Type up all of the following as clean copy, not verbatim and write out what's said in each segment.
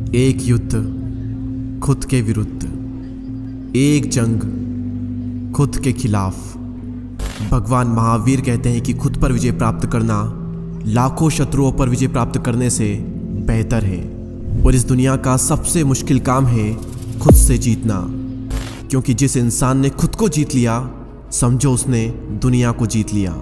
एक युद्ध खुद के विरुद्ध, एक जंग खुद के खिलाफ। भगवान महावीर कहते हैं कि खुद पर विजय प्राप्त करना लाखों शत्रुओं पर विजय प्राप्त करने से बेहतर है। और इस दुनिया का सबसे मुश्किल काम है खुद से जीतना, क्योंकि जिस इंसान ने खुद को जीत लिया समझो उसने दुनिया को जीत लिया।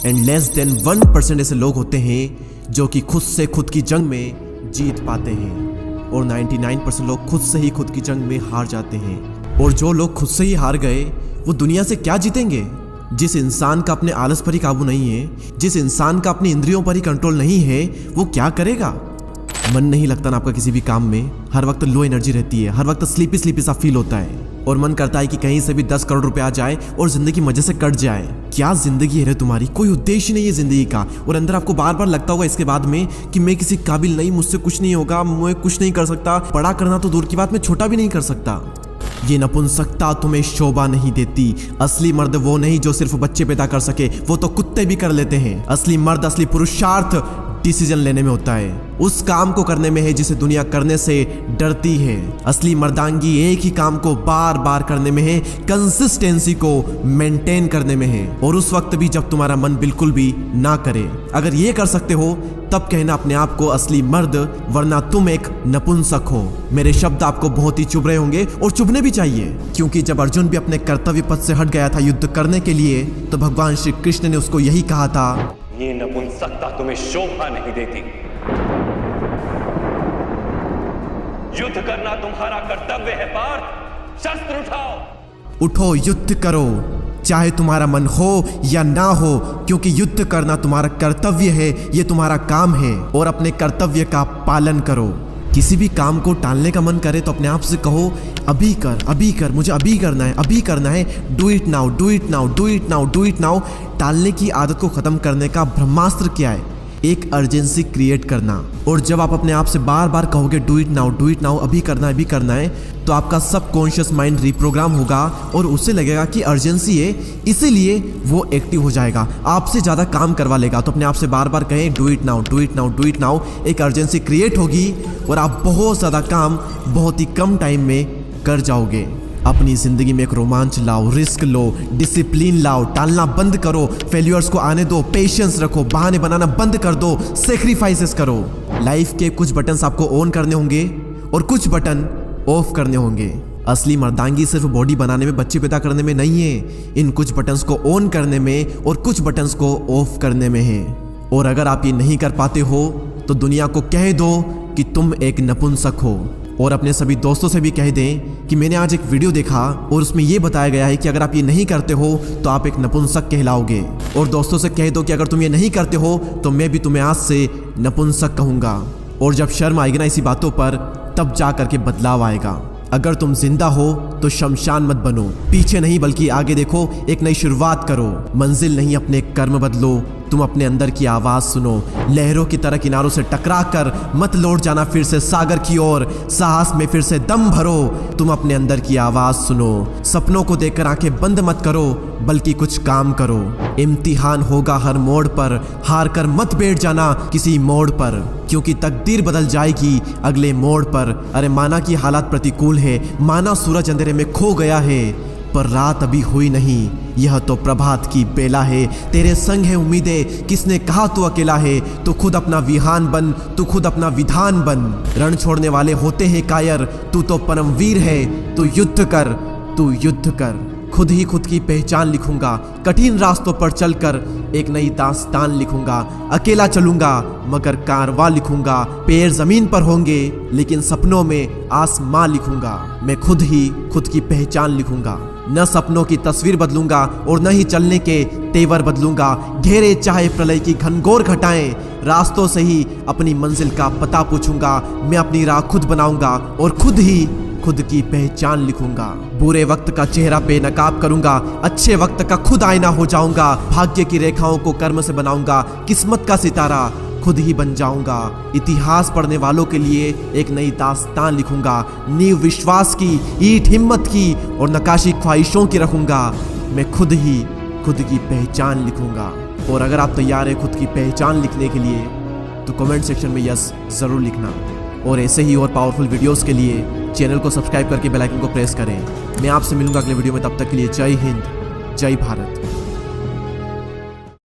एंड लेस देन 1% ऐसे लोग होते हैं जो कि खुद से खुद की जंग में जीत पाते हैं, और 99% लोग खुद से ही खुद की जंग में हार जाते हैं। और जो लोग खुद से ही हार गए वो दुनिया से क्या जीतेंगे? जिस इंसान का अपने आलस पर ही काबू नहीं है, जिस इंसान का अपनी इंद्रियों पर ही कंट्रोल नहीं है, वो क्या करेगा? मन नहीं लगता ना आपका किसी भी काम में, हर वक्त लो एनर्जी रहती है, हर वक्त स्लीपी स्लीपी सा फील होता है, और मन करता है कि कहीं से भी 10 करोड़ रुपए आ जाए और जिंदगी मजे से कट जाए। क्या जिंदगी है रे तुम्हारी? कोई उद्देश्य नहीं है जिंदगी का, और अंदर आपको बार बार लगता होगा इसके बाद में कि मैं किसी काबिल नहीं, मुझसे कुछ नहीं होगा, मैं कुछ नहीं कर सकता। बड़ा करना तो दूर की बात, मैं छोटा भी नहीं कर सकता। ये नपुंसकता तुम्हें शोभा नहीं देती। असली मर्द वो नहीं जो सिर्फ बच्चे पैदा कर सके, वो तो कुत्ते भी कर लेते हैं। असली मर्द, असली पुरुषार्थ डिसीजन लेने में होता है, उस काम को करने में है जिसे दुनिया करने से डरती है। असली मर्दांगी एक ही काम को बार बार करने में है, कंसिस्टेंसी को मेंटेन करने में है, और उस वक्त भी जब तुम्हारा मन बिल्कुल भी ना करे। अगर ये कर सकते हो तब कहना अपने आप को असली मर्द, वरना तुम एक नपुंसक हो। मेरे शब्द आपको बहुत ही चुभ रहे होंगे, और चुभने भी चाहिए, क्योंकि जब अर्जुन भी अपने कर्तव्य पथ से हट गया था युद्ध करने के लिए, तो भगवान श्री कृष्ण ने उसको यही कहा था, ये नपुंसकता तुम्हें शोभा नहीं देती। युद्ध करना तुम्हारा कर्तव्य है पार्थ, शस्त्र उठाओ। उठो, युद्ध करो, चाहे तुम्हारा मन हो या ना हो, क्योंकि युद्ध करना तुम्हारा कर्तव्य है, ये तुम्हारा काम है, और अपने कर्तव्य का पालन करो। किसी भी काम को टालने का मन करे तो अपने आप से कहो, अभी कर, मुझे अभी करना है, do it now, do it now, do it now, do it now. टालने की आदत को खत्म करने का ब्रह्मास्त्र क्या है? एक अर्जेंसी क्रिएट करना। और जब आप अपने आप से बार बार कहोगे डू इट नाउ, अभी करना है, तो आपका सबकॉन्शियस माइंड रिप्रोग्राम होगा और उसे लगेगा कि अर्जेंसी है, इसीलिए वो एक्टिव हो जाएगा, आपसे ज़्यादा काम करवा लेगा। तो अपने आप से बार बार कहें डू इट नाउ, एक अर्जेंसी क्रिएट होगी और आप बहुत ज़्यादा काम बहुत ही कम टाइम में कर जाओगे। अपनी जिंदगी में एक रोमांच लाओ, रिस्क लो, डिसिप्लिन लाओ, टालना बंद करो, फेल्यूर्स को आने दो, पेशेंस रखो, बहाने बनाना बंद कर दो, सेक्रीफाइसेस करो। लाइफ के कुछ बटन्स आपको ऑन करने होंगे और कुछ बटन ऑफ करने होंगे। असली मर्दांगी सिर्फ बॉडी बनाने में, बच्चे पैदा करने में नहीं है, इन कुछ बटन्स को ऑन करने में और कुछ बटन्स को ऑफ करने में है। और अगर आप ये नहीं कर पाते हो तो दुनिया को कह दो कि तुम एक नपुंसक हो, और अपने सभी दोस्तों से भी कह दें कि मैंने आज एक वीडियो देखा और उसमें यह बताया गया है कि अगर आप ये नहीं करते हो तो आप एक नपुंसक कहलाओगे। और दोस्तों से कह दो कि अगर तुम ये नहीं करते हो तो मैं भी तुम्हें आज से नपुंसक कहूँगा। और जब शर्म आएगी ना इसी बातों पर, तब जा करके बदलाव आएगा। अगर तुम जिंदा हो तो शमशान मत बनो, पीछे नहीं बल्कि आगे देखो, एक नई शुरुआत करो। मंजिल नहीं, अपने कर्म बदलो। तुम अपने अंदर की आवाज सुनो, लहरों की तरह किनारों से टकरा कर मत लौट जाना फिर से सागर की ओर। साहस में फिर से दम भरो, तुम अपने अंदर की आवाज सुनो। सपनों को देखकर आंखें बंद मत करो, बल्कि कुछ काम करो। इम्तिहान होगा हर मोड़ पर, हार कर मत बैठ जाना किसी मोड़ पर, क्योंकि तकदीर बदल जाएगी अगले मोड़ पर। अरे माना कि हालात प्रतिकूल है, माना सूरज अंधेरे में खो गया है, पर रात अभी हुई नहीं, यह तो प्रभात की बेला है। तेरे संग है उम्मीदें, किसने कहा तू अकेला है? तू खुद अपना विहान बन, तू खुद अपना विधान बन। रण छोड़ने वाले होते हैं कायर, तू तो परमवीर है, तू युद्ध कर। खुद ही खुद की पहचान लिखूंगा, कठिन रास्तों पर चलकर एक नई दास्तान लिखूंगा। अकेला चलूंगा मगर कारवां लिखूंगा, पैर जमीन पर होंगे लेकिन सपनों में आसमां लिखूंगा। मैं खुद ही खुद की पहचान लिखूंगा, न सपनों की तस्वीर बदलूंगा और न ही चलने के तेवर बदलूंगा। घेरे चाहे प्रलय की घनघोर घटाएं, रास्तों से ही अपनी मंजिल का पता पूछूंगा। मैं अपनी राह खुद बनाऊंगा और खुद ही खुद की पहचान लिखूंगा। बुरे वक्त का चेहरा पे नकाब करूंगा, अच्छे वक्त का खुद आईना हो जाऊंगा। भाग्य की रेखाओं को कर्म से बनाऊंगा, किस्मत का सितारा खुद ही बन जाऊंगा। इतिहास पढ़ने वालों के लिए एक नई दास्तान लिखूंगा। नींव विश्वास की, ईंट हिम्मत की और नक्काशी ख्वाहिशों की रखूंगा। मैं खुद ही खुद की पहचान लिखूंगा। और अगर आप तैयार हैं खुद की पहचान लिखने के लिए तो कमेंट सेक्शन में यस जरूर लिखना। और ऐसे ही और पावरफुल वीडियोस के लिए चैनल को सब्सक्राइब करके बेल आइकन को प्रेस करें। मैं आपसे मिलूंगा अगले वीडियो में, तब तक के लिए जय हिंद, जय भारत।